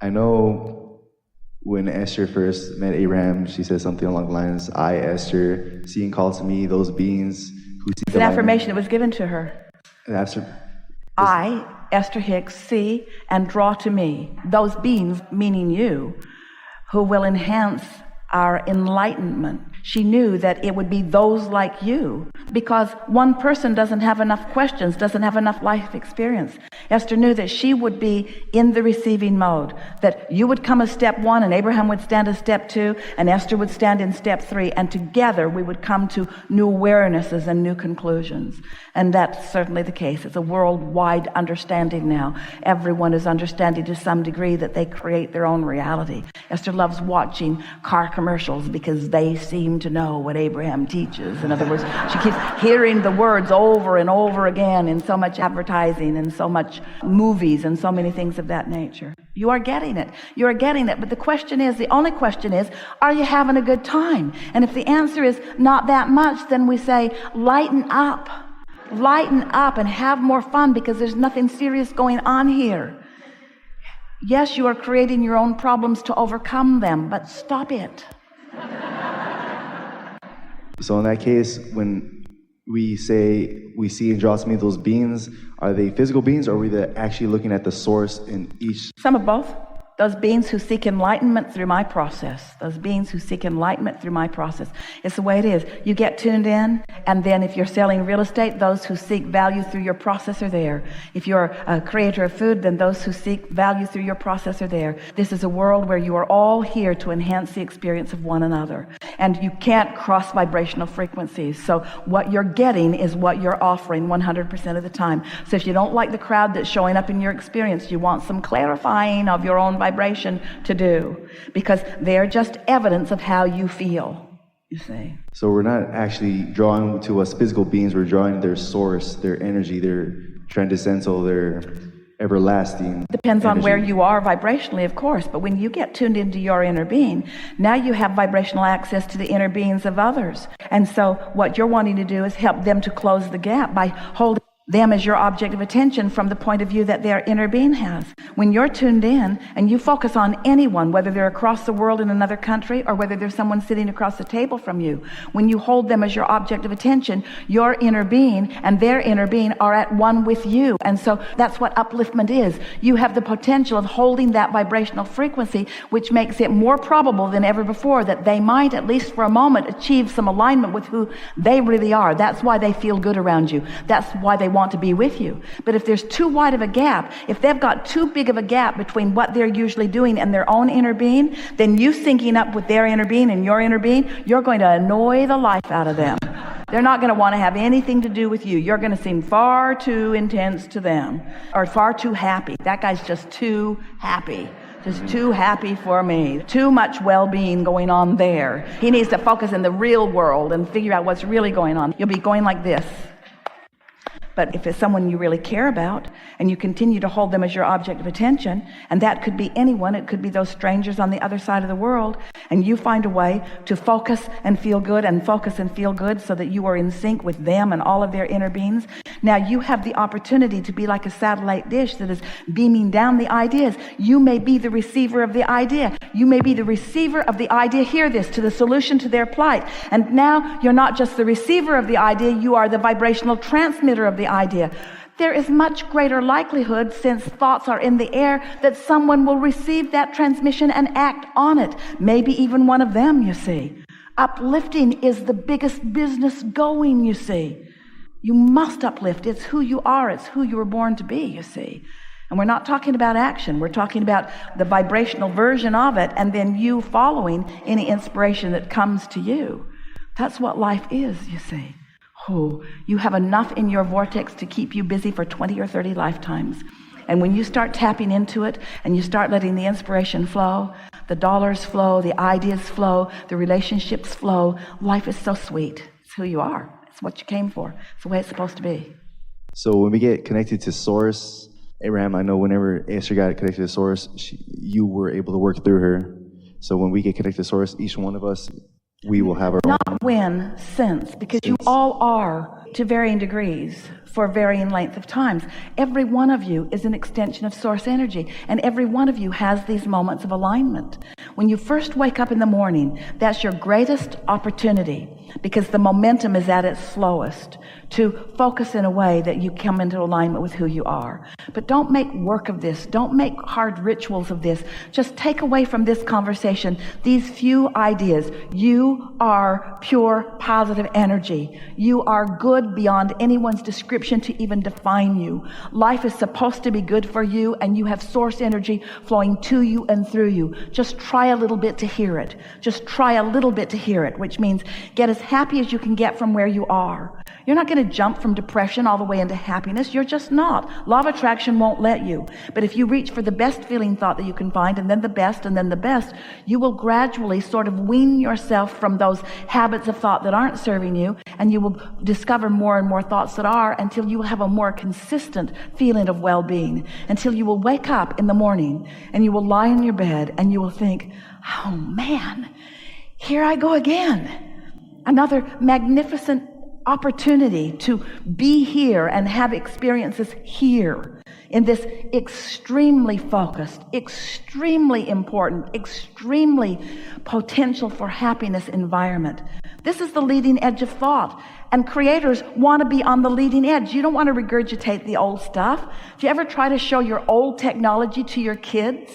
I know when Esther first met Abraham, she said something along the lines, I, Esther, see and call to me those beings who seek It's an affirmation that was given to her. I, Esther Hicks, see and draw to me those beings, meaning you, who will enhance our enlightenment. She knew that it would be those like you, because one person doesn't have enough questions, doesn't have enough life experience. Esther knew that she would be in the receiving mode, that you would come as step 1 and Abraham would stand as step 2 and Esther would stand in step 3, and together we would come to new awarenesses and new conclusions. And that's certainly the case. It's a worldwide understanding now. Everyone is understanding to some degree that they create their own reality. Esther loves watching car commercials because they seem to know what Abraham teaches. In other words, she keeps hearing the words over and over again in so much advertising and so much movies and so many things of that nature. You are getting it. You are getting it. But the only question is, are you having a good time? And if the answer is not that much, then we say, lighten up. Lighten up and have more fun, because there's nothing serious going on here. Yes, you are creating your own problems to overcome them, but stop it. So in that case, when we say we see and draw to me those beings, are they physical beings, or are we actually looking at the source in each? Some of both. Those beings who seek enlightenment through my process. Those beings who seek enlightenment through my process. It's the way it is. You get tuned in, and then if you're selling real estate, those who seek value through your process are there. If you're a creator of food, then those who seek value through your process are there. This is a world where you are all here to enhance the experience of one another. And you can't cross vibrational frequencies. So what you're getting is what you're offering 100% of the time. So if you don't like the crowd that's showing up in your experience, you want some clarifying of your own vibration to do, because they're just evidence of how you feel, you see. So we're not actually drawing to us physical beings, we're drawing their source, their energy, their transcendental, their everlasting. Depends energy. on where you are vibrationally, of course, but when you get tuned into your inner being, now you have vibrational access to the inner beings of others. And so what you're wanting to do is help them to close the gap by holding them as your object of attention from the point of view that their inner being has. When you're tuned in and you focus on anyone, whether they're across the world in another country or whether there's someone sitting across the table from you, when you hold them as your object of attention, your inner being and their inner being are at one with you. And so that's what upliftment is. You have the potential of holding that vibrational frequency, which makes it more probable than ever before that they might, at least for a moment, achieve some alignment with who they really are. That's why they feel good around you. That's why they want to be with you. But if there's too wide of a gap, if they've got too big of a gap between what they're usually doing and their own inner being, then you syncing up with their inner being and your inner being, you're going to annoy the life out of them. They're not going to want to have anything to do with you. You're going to seem far too intense to them, or far too happy. That guy's just too happy. Just too happy for me. Too much well-being going on there. He needs to focus in the real world and figure out what's really going on. You'll be going like this. But if it's someone you really care about and you continue to hold them as your object of attention, and that could be anyone, it could be those strangers on the other side of the world, and you find a way to focus and feel good and focus and feel good so that you are in sync with them and all of their inner beings, now you have the opportunity to be like a satellite dish that is beaming down the ideas. You may be the receiver of the idea. You may be the receiver of the idea, hear this, to the solution to their plight. And now you're not just the receiver of the idea, you are the vibrational transmitter of the idea. There is much greater likelihood, since thoughts are in the air, that someone will receive that transmission and act on it. Maybe even one of them, you see. Uplifting is the biggest business going, you see. You must uplift. It's who you are. It's who you were born to be, you see. And we're not talking about action. We're talking about the vibrational version of it, and then you following any inspiration that comes to you. That's what life is, you see. Oh, you have enough in your vortex to keep you busy for 20 or 30 lifetimes. And when you start tapping into it and you start letting the inspiration flow, the dollars flow, the ideas flow, the relationships flow, life is so sweet. It's who you are. It's what you came for. It's the way it's supposed to be. So when we get connected to Source, Abraham, I know whenever Esther got connected to Source, you were able to work through her. So when we get connected to Source, each one of us we will have our own. Not win, sense, because you all are to varying degrees for varying length of times. Every one of you is an extension of source energy, and every one of you has these moments of alignment. When you first wake up in the morning, that's your greatest opportunity, because the momentum is at its slowest, to focus in a way that you come into alignment with who you are. But don't make work of this. Don't make hard rituals of this. Just take away from this conversation these few ideas. You are pure positive energy. You are good beyond anyone's description to even define you. Life is supposed to be good for you, and you have source energy flowing to you and through you. Just try a little bit to hear it. Just try a little bit to hear it, which means get as happy as you can get from where you are. You're not going to jump from depression all the way into happiness. You're just not. Law of attraction won't let you. But if you reach for the best feeling thought that you can find, and then the best, and then the best, you will gradually sort of wean yourself from those habits of thought that aren't serving you, and you will discover more and more thoughts that are, until you will have a more consistent feeling of well-being, until you will wake up in the morning and you will lie in your bed and you will think, oh man, here I go again. Another magnificent opportunity to be here and have experiences here in this extremely focused, extremely important, extremely potential for happiness environment. This is the leading edge of thought, and creators want to be on the leading edge. You don't want to regurgitate the old stuff. Do you ever try to show your old technology to your kids?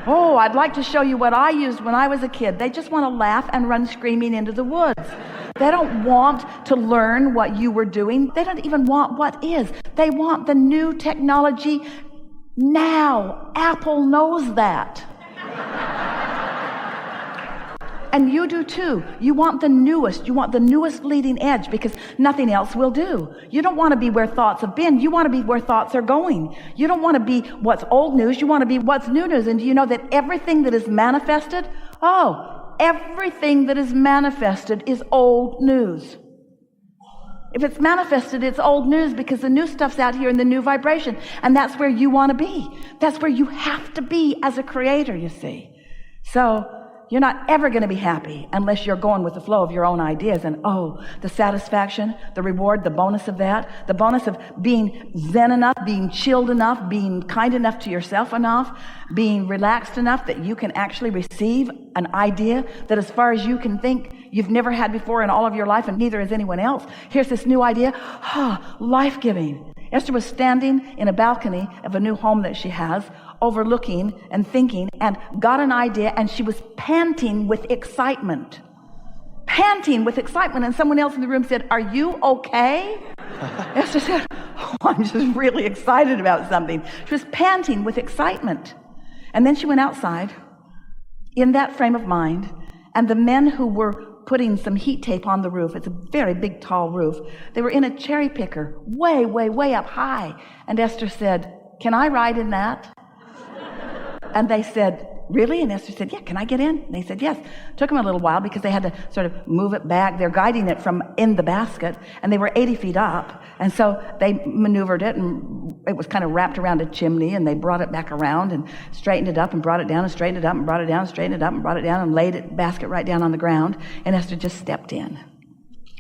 Oh, I'd like to show you what I used when I was a kid. They just want to laugh and run screaming into the woods. They don't want to learn what you were doing. They don't even want what is. They want the new technology now. Apple knows that. And you do too. You want the newest. You want the newest leading edge, because nothing else will do. You don't want to be where thoughts have been. You want to be where thoughts are going. You don't want to be what's old news. You want to be what's new news. And do you know that everything that is manifested, everything that is manifested is old news. If it's manifested, it's old news, because the new stuff's out here in the new vibration. And that's where you want to be. That's where you have to be as a creator, you see. So you're not ever going to be happy unless you're going with the flow of your own ideas. And the satisfaction, the reward, the bonus of that, the bonus of being zen enough, being chilled enough, being kind enough to yourself enough, being relaxed enough that you can actually receive an idea that, as far as you can think, you've never had before in all of your life, and neither has anyone else. Here's this new idea. Life-giving. Esther was standing in a balcony of a new home that she has, overlooking and thinking, and got an idea, and she was panting with excitement. Panting with excitement. And someone else in the room said, "Are you okay?" Esther said, "I'm just really excited about something." She was panting with excitement. And then she went outside in that frame of mind, and the men who were putting some heat tape on the roof, it's a very big, tall roof, they were in a cherry picker way, way, way up high. And Esther said, "Can I ride in that?" And they said, "Really?" And Esther said, "Yeah, can I get in?" And they said, "Yes." Took them a little while because they had to sort of move it back. They're guiding it from in the basket, and they were 80 feet up. And so they maneuvered it, and it was kind of wrapped around a chimney, and they brought it back around and straightened it up and brought it down and straightened it up and brought it down and straightened it up and brought it down and laid it basket right down on the ground. And Esther just stepped in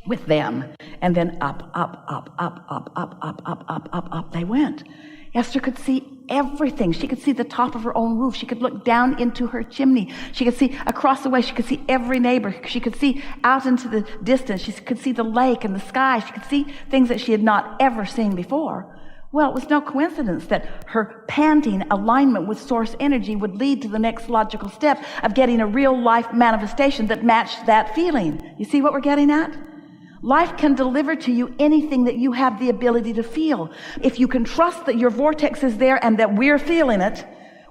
with them. And then up, up, up, up, up, up, up, up, up, up, up they went. Esther could see everything. She could see the top of her own roof. She could look down into her chimney. She could see across the way. She could see every neighbor. She could see out into the distance. She could see the lake and the sky. She could see things that she had not ever seen before. Well, it was no coincidence that her panting alignment with source energy would lead to the next logical step of getting a real life manifestation that matched that feeling. You see what we're getting at? Life can deliver to you anything that you have the ability to feel. If you can trust that your vortex is there and that we're feeling it,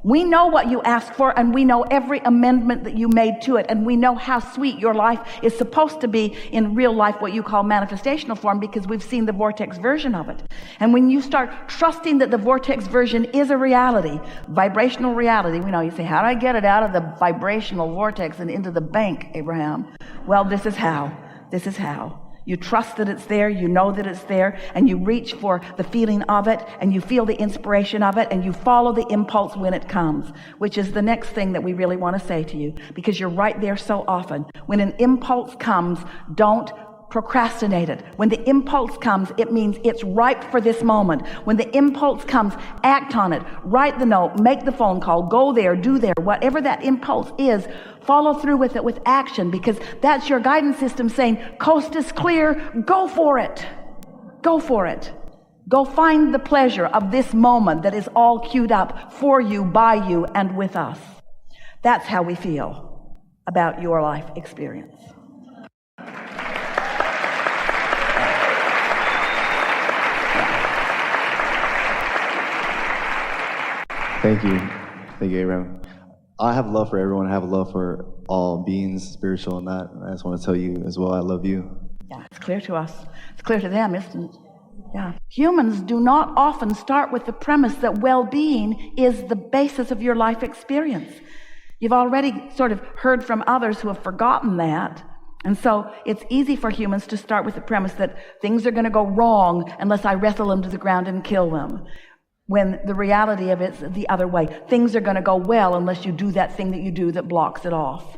we know what you asked for, and we know every amendment that you made to it, and we know how sweet your life is supposed to be in real life, what you call manifestational form, because we've seen the vortex version of it. And when you start trusting that the vortex version is a reality, vibrational reality, you say, "How do I get it out of the vibrational vortex and into the bank, Abraham?" Well, this is how. This is how. You trust that it's there, you know that it's there, and you reach for the feeling of it, and you feel the inspiration of it, and you follow the impulse when it comes, which is the next thing that we really want to say to you, because you're right there so often. When an impulse comes, don't procrastinate it. When the impulse comes, it means it's ripe for this moment. When the impulse comes, act on it. Write the note, make the phone call, go there, do there. Whatever that impulse is, follow through with it with action, because that's your guidance system saying, coast is clear, go for it. Go for it. Go find the pleasure of this moment that is all queued up for you, by you, and with us. That's how we feel about your life experience. Thank you. Thank you, Abraham. I have love for everyone. I have love for all beings, spiritual and not. I just want to tell you as well, I love you. Yeah, it's clear to us. It's clear to them, isn't it? Yeah. Humans do not often start with the premise that well-being is the basis of your life experience. You've already sort of heard from others who have forgotten that. And so it's easy for humans to start with the premise that things are going to go wrong unless I wrestle them to the ground and kill them. When the reality of it's the other way. Things are going to go well unless you do that thing that you do that blocks it off.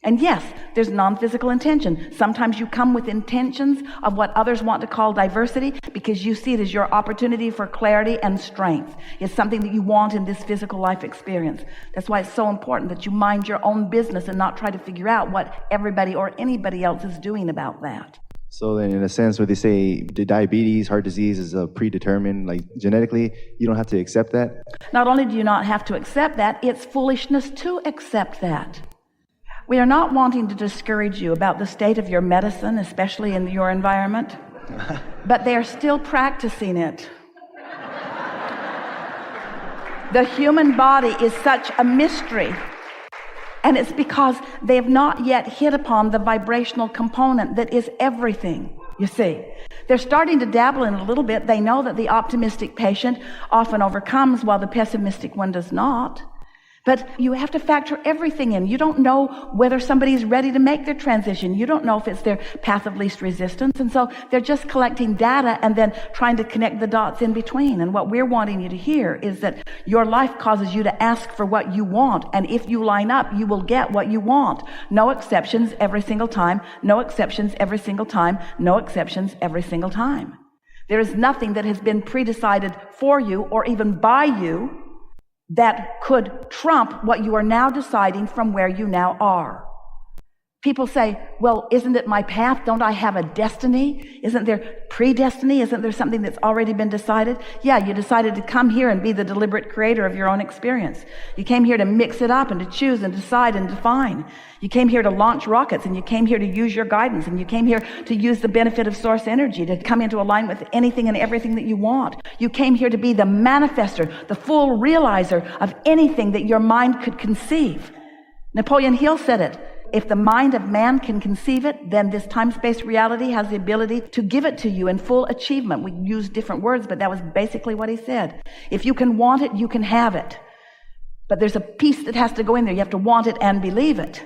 And yes, there's non-physical intention. Sometimes you come with intentions of what others want to call diversity because you see it as your opportunity for clarity and strength. It's something that you want in this physical life experience. That's why it's so important that you mind your own business and not try to figure out what everybody or anybody else is doing about that. So then in a sense where they say the diabetes, heart disease is predetermined, like genetically, you don't have to accept that? Not only do you not have to accept that, it's foolishness to accept that. We are not wanting to discourage you about the state of your medicine, especially in your environment, but they are still practicing it. The human body is such a mystery. And it's because they have not yet hit upon the vibrational component that is everything, you see. They're starting to dabble in it a little bit. They know that the optimistic patient often overcomes while the pessimistic one does not. But you have to factor everything in. You don't know whether somebody's ready to make their transition. You don't know if it's their path of least resistance. And so they're just collecting data and then trying to connect the dots in between. And what we're wanting you to hear is that your life causes you to ask for what you want. And if you line up, you will get what you want. No exceptions every single time. No exceptions every single time. No exceptions every single time. There is nothing that has been pre-decided for you or even by you that could trump what you are now deciding from where you now are. People say, well, isn't it my path? Don't I have a destiny? Isn't there predestiny? Isn't there something that's already been decided? Yeah, you decided to come here and be the deliberate creator of your own experience. You came here to mix it up and to choose and decide and define. You came here to launch rockets, and you came here to use your guidance, and you came here to use the benefit of source energy, to come into alignment with anything and everything that you want. You came here to be the manifester, the full realizer of anything that your mind could conceive. Napoleon Hill said it. If the mind of man can conceive it, then this time-space reality has the ability to give it to you in full achievement. We use different words, but that was basically what he said. If you can want it, you can have it. But there's a piece that has to go in there. You have to want it and believe it.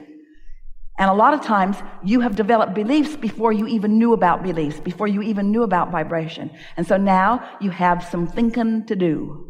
And a lot of times you have developed beliefs before you even knew about beliefs, before you even knew about vibration. And so now you have some thinking to do.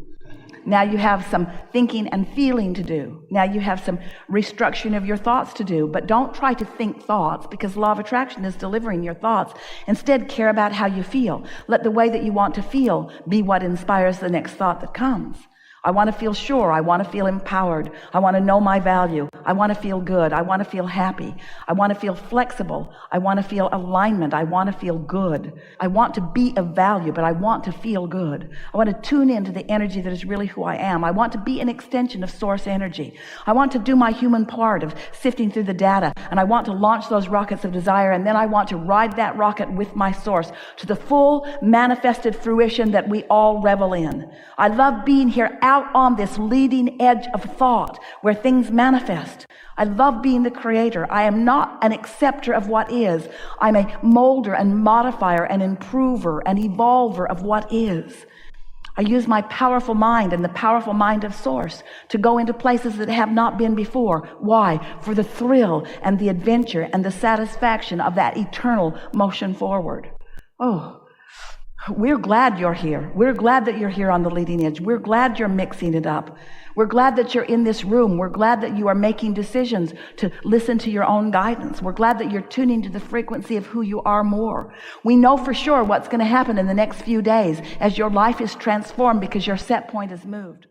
Now you have some thinking and feeling to do. Now you have some restructuring of your thoughts to do. But don't try to think thoughts, because law of attraction is delivering your thoughts. Instead, care about how you feel. Let the way that you want to feel be what inspires the next thought that comes. I want to feel sure. I want to feel empowered. I want to know my value. I want to feel good. I want to feel happy. I want to feel flexible. I want to feel alignment. I want to feel good. I want to be of value, but I want to feel good. I want to tune into the energy that is really who I am. I want to be an extension of source energy. I want to do my human part of sifting through the data, and I want to launch those rockets of desire, and then I want to ride that rocket with my source to the full manifested fruition that we all revel in. I love being here out on this leading edge of thought where things manifest. I love being the creator. I am not an acceptor of what is. I'm a molder and modifier and improver and evolver of what is. I use my powerful mind and the powerful mind of Source to go into places that have not been before. Why? For the thrill and the adventure and the satisfaction of that eternal motion forward. Oh, we're glad you're here. We're glad that you're here on the leading edge. We're glad you're mixing it up. We're glad that you're in this room. We're glad that you are making decisions to listen to your own guidance. We're glad that you're tuning to the frequency of who you are more. We know for sure what's going to happen in the next few days as your life is transformed because your set point has moved.